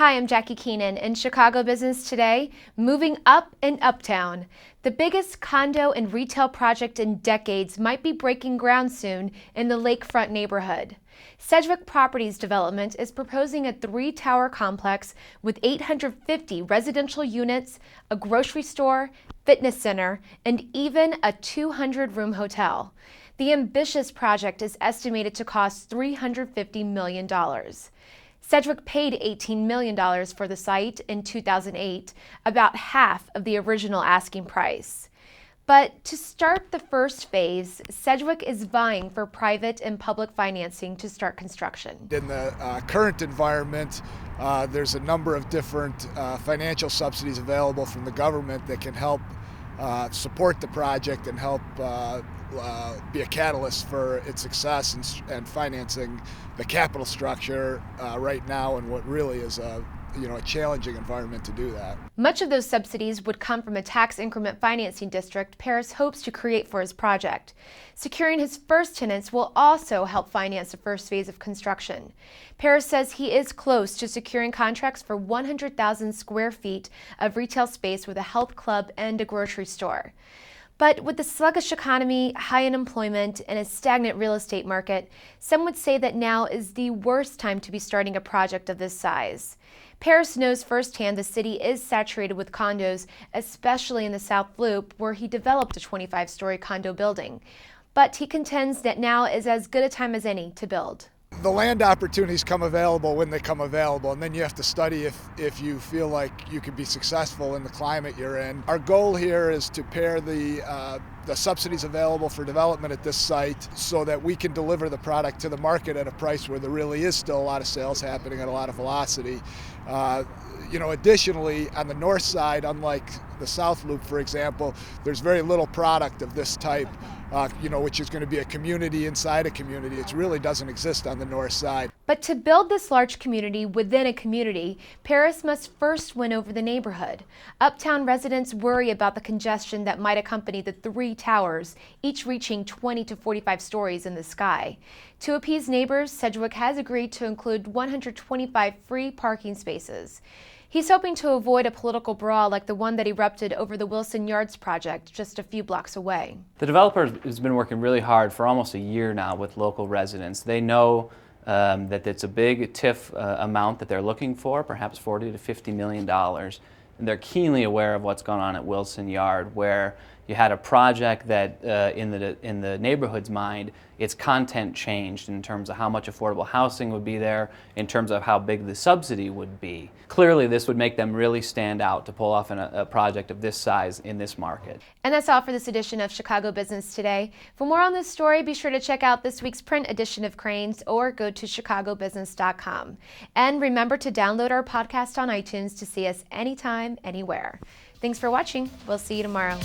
Hi, I'm Jackie Keenan. In Chicago Business Today, moving up in Uptown. The biggest condo and retail project in decades might be breaking ground soon in the lakefront neighborhood. Sedgwick Properties Development is proposing a 3-tower complex with 850 residential units, a grocery store, fitness center, and even a 200-room hotel. The ambitious project is estimated to cost $350 million. Sedgwick paid $18 million for the site in 2008, about half of the original asking price. But to start the first phase, Sedgwick is vying for private and public financing to start construction. In the current environment, there's a number of different financial subsidies available from the government that can help support the project and help be a catalyst for its success and financing the capital structure right now in what really is a challenging environment to do that. Much of those subsidies would come from a tax increment financing district Paris hopes to create for his project. Securing his first tenants will also help finance the first phase of construction. Paris says he is close to securing contracts for 100,000 square feet of retail space with a health club and a grocery store. But with the sluggish economy, high unemployment, and a stagnant real estate market, some would say that now is the worst time to be starting a project of this size. Paris knows firsthand the city is saturated with condos, especially in the South Loop, where he developed a 25-story condo building. But he contends that now is as good a time as any to build. The land opportunities come available when they come available, and then you have to study if you feel like you can be successful in the climate you're in. Our goal here is to pair the subsidies available for development at this site so that we can deliver the product to the market at a price where there really is still a lot of sales happening at a lot of velocity. Additionally, on the north side, unlike the South Loop, for example, there's very little product of this type, which is going to be a community inside a community. It really doesn't exist on the north side. But to build this large community within a community, Paris must first win over the neighborhood. Uptown residents worry about the congestion that might accompany the 3 towers, each reaching 20 to 45 stories in the sky. To appease neighbors, Sedgwick has agreed to include 125 free parking spaces. He's hoping to avoid a political brawl like the one that erupted over the Wilson Yards project just a few blocks away. The developer has been working really hard for almost a year now with local residents. They know that it's a big TIF amount that they're looking for, perhaps $40 to $50 million. And they're keenly aware of what's going on at Wilson Yard, where you had a project that in the neighborhood's mind, its content changed in terms of how much affordable housing would be there, in terms of how big the subsidy would be. Clearly, this would make them really stand out to pull off a project of this size in this market. And that's all for this edition of Chicago Business Today. For more on this story, be sure to check out this week's print edition of Crain's or go to chicagobusiness.com. And remember to download our podcast on iTunes to see us anytime, anywhere. Thanks for watching. We'll see you tomorrow.